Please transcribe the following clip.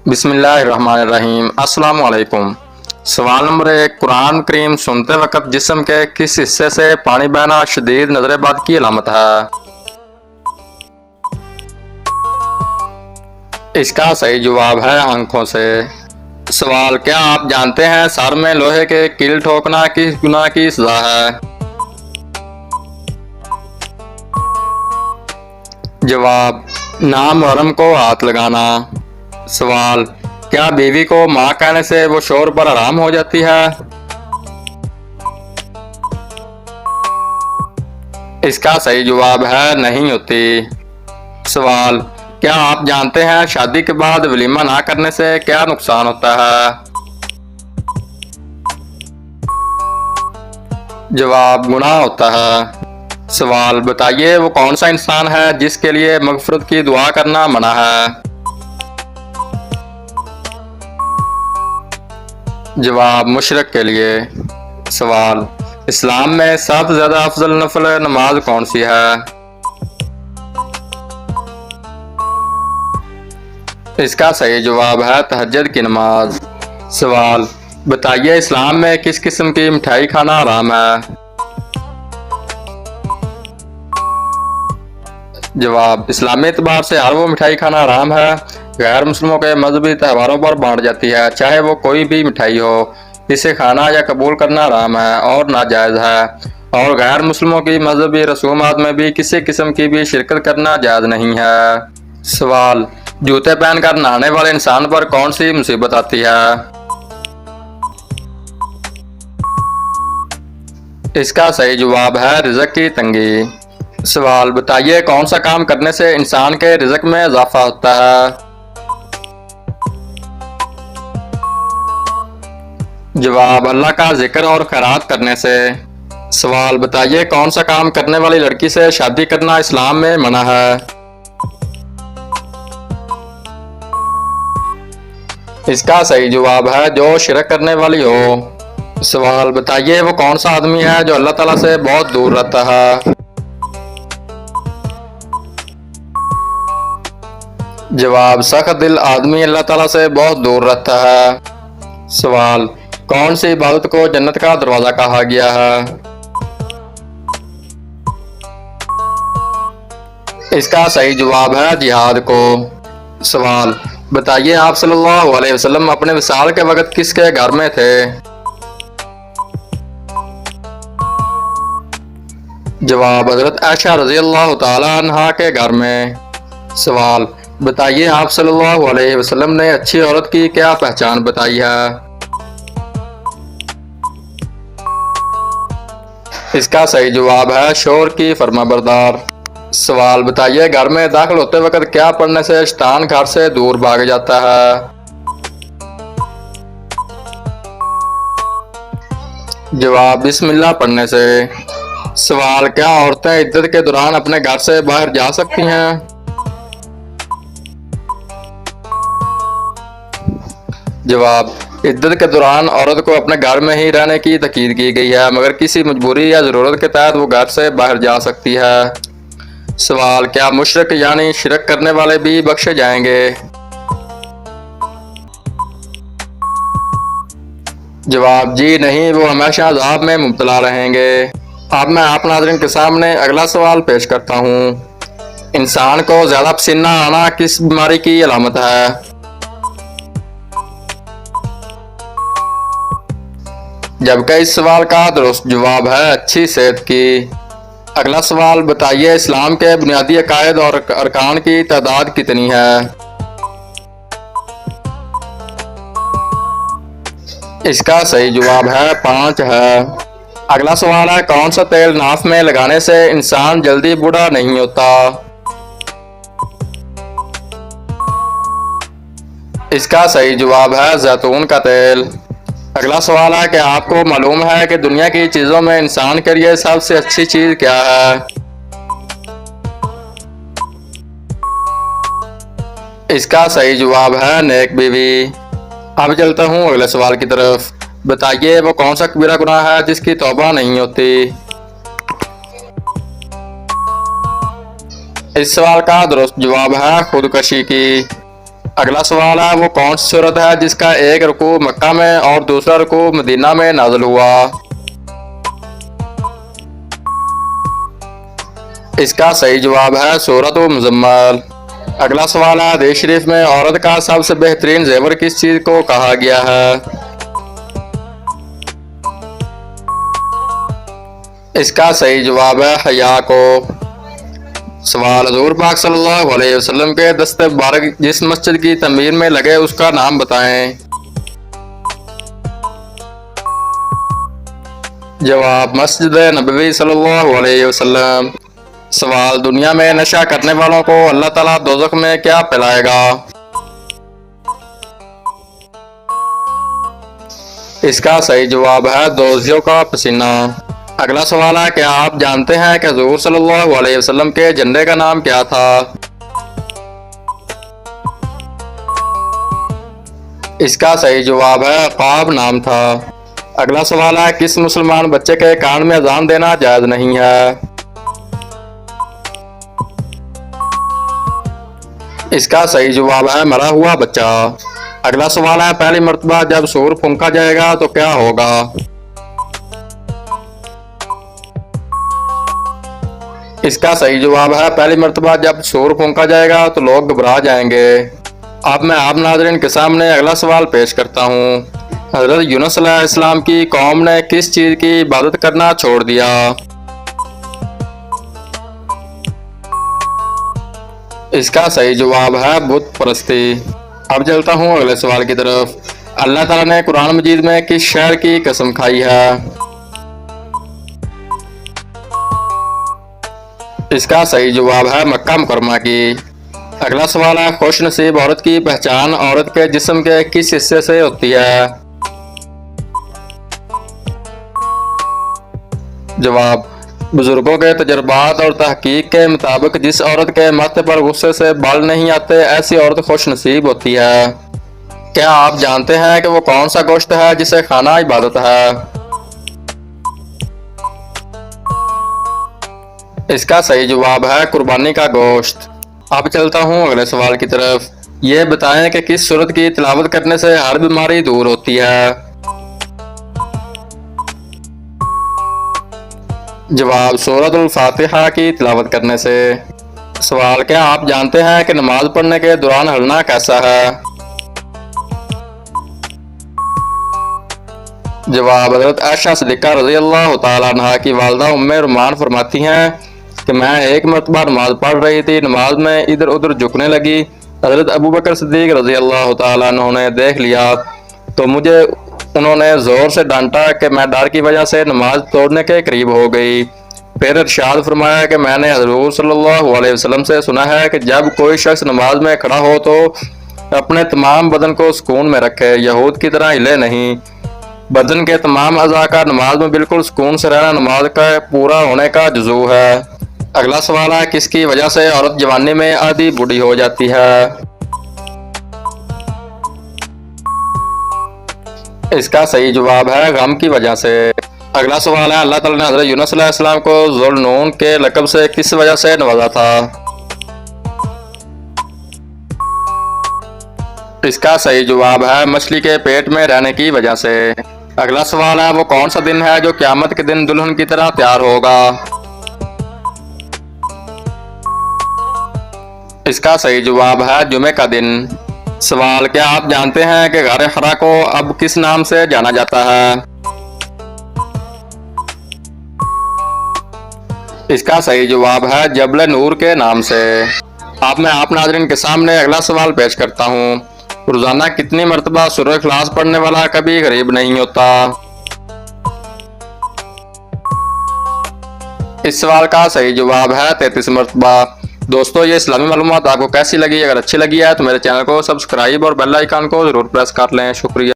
बिस्मिल्लाहिर्रहमानिर्रहीम। अस्सलाम वालेकुम। सवाल नंबर 1, कुरान करीम सुनते वक्त जिस्म के किस हिस्से से पानी बहना शदीद नजर-ए-बद की अलामत है? इसका सही जवाब है आंखों से। सवाल, क्या आप जानते हैं सर में लोहे के कील ठोकना किस गुनाह की सजा है? जवाब, नामुहर्रम को हाथ लगाना। सवाल, क्या बीवी को मां कहने से वो शोहर पर हराम हो जाती है? इसका सही जवाब है नहीं होती। सवाल, क्या आप जानते हैं शादी के बाद वलीमा ना करने से क्या नुकसान होता है? जवाब, गुनाह होता है। सवाल, बताइए वो कौन सा इंसान है जिसके लिए मगफिरत की दुआ करना मना है? जवाब, मुशरिक के लिए। सवाल, इस्लाम में सबसे ज्यादा अफजल नफल नमाज कौन सी है? इसका सही जवाब है तहज्जुद की नमाज। सवाल, बताइए इस्लाम में किस किस्म की मिठाई खाना हराम है? जवाब, इस्लामी एतबार से हर वो मिठाई खाना हराम है गैर मुस्लिमों के मजहबी त्योहारों पर बांट जाती है, चाहे वो कोई भी मिठाई हो। इसे खाना या कबूल करना हराम है और नाजायज है, और गैर मुस्लिमों की मजहबी रसूमात में भी किसी किस्म की भी शिरकत करना जायज नहीं है। सवाल, जूते पहनकर नहाने वाले इंसान पर कौन सी मुसीबत आती है? इसका सही जवाब है रिज़्क की तंगी। सवाल, बताइए कौन सा काम करने से इंसान के रिज़्क में इजाफा होता है? जवाब, अल्लाह का जिक्र और खैरात करने से। सवाल, बताइए कौन सा काम करने वाली लड़की से शादी करना इस्लाम में मना है? इसका सही जवाब है जो शिरक करने वाली हो। सवाल, बताइए वो कौन सा आदमी है जो अल्लाह ताला से बहुत दूर रहता है? जवाब, सख्त दिल आदमी अल्लाह ताला से बहुत दूर रहता है। सवाल, कौन सी इबादत को जन्नत का दरवाजा कहा गया है? इसका सही जवाब है जिहाद को। सवाल, बताइए आप सल्लल्लाहु अलैहि वसल्लम अपने विसाल के वक्त किसके घर में थे? जवाब, हजरत आयशा रज़ी अल्लाह तआला अन्हा के घर में। सवाल, बताइए आप सल्लल्लाहु अलैहि वसल्लम ने अच्छी औरत की क्या पहचान बताई है? इसका सही जवाब है शोहर की फरमाबरदार। सवाल, बताइए घर में दाखिल होते वक्त क्या पढ़ने से शैतान घर से दूर भाग जाता है? जवाब, बिस्मिल्लाह पढ़ने से। सवाल, क्या औरतें इद्दत के दौरान अपने घर से बाहर जा सकती हैं? जवाब, इद्दत के दौरान औरत को अपने घर में ही रहने की ताकीद की गई है, मगर किसी मजबूरी या ज़रूरत के तहत वो घर से बाहर जा सकती है। सवाल, क्या मुशरिक यानी शिरक करने वाले भी बख्शे जाएंगे? जवाब, जी नहीं, वो हमेशा अज़ाब में मुब्तला रहेंगे। अब मैं आप नाज़रीन के सामने अगला सवाल पेश करता हूँ। इंसान को ज़्यादा पसीना आना किस बीमारी की अलामत है? जबकि इस सवाल का दुरुस्त जवाब है अच्छी सेहत की। अगला सवाल, बताइए इस्लाम के बुनियादी अकायद और अरकान की तादाद कितनी है? इसका सही जवाब है 5 है। अगला सवाल है, कौन सा तेल नाफ में लगाने से इंसान जल्दी बूढ़ा नहीं होता? इसका सही जवाब है जैतून का तेल। अगला सवाल है कि आपको मालूम है कि दुनिया की चीजों में इंसान के लिए सबसे अच्छी चीज क्या है? इसका सही जवाब है नेक बीवी। अब चलता हूँ अगले सवाल की तरफ। बताइए वो कौन सा कबीरा गुनाह है जिसकी तौबा नहीं होती? इस सवाल का दुरुस्त जवाब है खुदकशी की। अगला सवाल है वो कौन सी सूरत है जिसका एक रुकू मक्का में और दूसरा रुकू मदीना में नाज़िल हुआ। इसका सही जवाब है सूरत मुज़म्मल। अगला सवाल है हदीस शरीफ में औरत का सबसे बेहतरीन जेवर किस चीज को कहा गया है। इसका सही जवाब है हया को। सवाल हज़ूर पाक सल्लल्लाहु अलैहि वसल्लम के दस्ते मुबारक जिस मस्जिद की तमीर में लगे उसका नाम बताएं। जवाब मस्जिद नबवी सल्लल्लाहु अलैहि वसल्लम। सवाल दुनिया में नशा करने वालों को अल्लाह ताला दोज़ख में क्या पिलाएगा। इसका सही जवाब है दोजियों का पसीना। अगला सवाल है क्या आप जानते हैं कि हुज़ूर सल्लल्लाहु अलैहि वसल्लम के झंडे का नाम क्या था। इसका सही जवाब है अक़ाब नाम था। अगला सवाल है किस मुसलमान बच्चे के कान में अज़ान देना जायज़ नहीं है। इसका सही जवाब है मरा हुआ बच्चा। अगला सवाल है पहली मर्तबा जब सूर फूंका जाएगा तो क्या होगा। इसका सही जवाब है पहली मर्तबा जब सूर फूंका जाएगा तो लोग घबरा जाएंगे। अब मैं आप नाज़रीन के सामने अगला सवाल पेश करता हूँ। हज़रत यूनुस अलैहिस्सलाम की कौम ने किस चीज़ की इबादत करना छोड़ दिया। इसका सही जवाब है बुत परस्ती। अब चलता हूँ अगले सवाल की तरफ। अल्लाह ताला ने कुरान मजीद में किस शहर की कसम खाई है। इसका सही जवाब है मक्का मुकरमा की। अगला सवाल है खुश नसीब औरत की पहचान औरत के जिस्म के किस हिस्से से होती है। जवाब बुजुर्गों के तजर्बात और तहकीक के मुताबिक जिस औरत के माथे पर गुस्से से बाल नहीं आते ऐसी औरत खुश नसीब होती है। क्या आप जानते हैं कि वो कौन सा गोश्त है जिसे खाना इबादत है। इसका सही जवाब है कुर्बानी का गोश्त। अब चलता हूँ अगले सवाल की तरफ। ये बताएं कि किस सूरत की तिलावत करने से हर बीमारी दूर होती है। जवाब सूरतुल फातिहा की तिलावत करने से। सवाल क्या आप जानते हैं कि नमाज पढ़ने के दौरान हलना कैसा है। जवाब हज़रत आयशा सिद्दीक़ा रज़ी अल्लाह तआला अन्हा की वालिदा उम्मे रुमान फरमाती हैं कि मैं एक मरतबा नमाज पढ़ रही थी, नमाज में इधर उधर झुकने लगी। हज़रत अबू बकर सिद्दीक़ रज़ी अल्लाह तआला अन्हु ने देख लिया तो मुझे उन्होंने ज़ोर से डांटा कि मैं डर की वजह से नमाज तोड़ने के करीब हो गई। फिर इरशाद फरमाया कि मैंने हज़ूर सल्लल्लाहु अलैहि वसल्लम से सुना है कि जब कोई शख्स नमाज में खड़ा हो तो अपने तमाम बदन को सुकून में रखे, यहूद की तरह हिले नहीं। बदन के तमाम अज़ा का नमाज में बिल्कुल सुकून से रहना नमाज का पूरा होने का जुज़ू है। अगला सवाल है किसकी वजह से औरत जवानी में आधी बूढ़ी हो जाती है। इसका सही जवाब है गम की वजह से। अगला सवाल है अल्लाह ताला ने हज़रत यूनुस अलैहिस्सलाम को ज़ुल्नून के लक़ब से किस वजह से नवाजा था। इसका सही जवाब है मछली के पेट में रहने की वजह से। अगला सवाल है वो कौन सा दिन है जो क़यामत के दिन दुल्हन की तरह तैयार होगा। इसका सही जवाब है जुमे का दिन। सवाल क्या आप जानते हैं कि गारे हरा को अब किस नाम से जाना जाता है। इसका सही जवाब है जबल नूर के नाम से। अब मैं आप नाज़रीन के सामने अगला सवाल पेश करता हूँ। रोजाना कितनी मरतबा सूरह इखलास पढ़ने वाला कभी गरीब नहीं होता। इस सवाल का सही जवाब है 33 मरतबा। दोस्तों ये इस्लामी मालूमात आपको कैसी लगी। अगर अच्छी लगी है तो मेरे चैनल को सब्सक्राइब और बेल आइकन को जरूर प्रेस कर लें। शुक्रिया।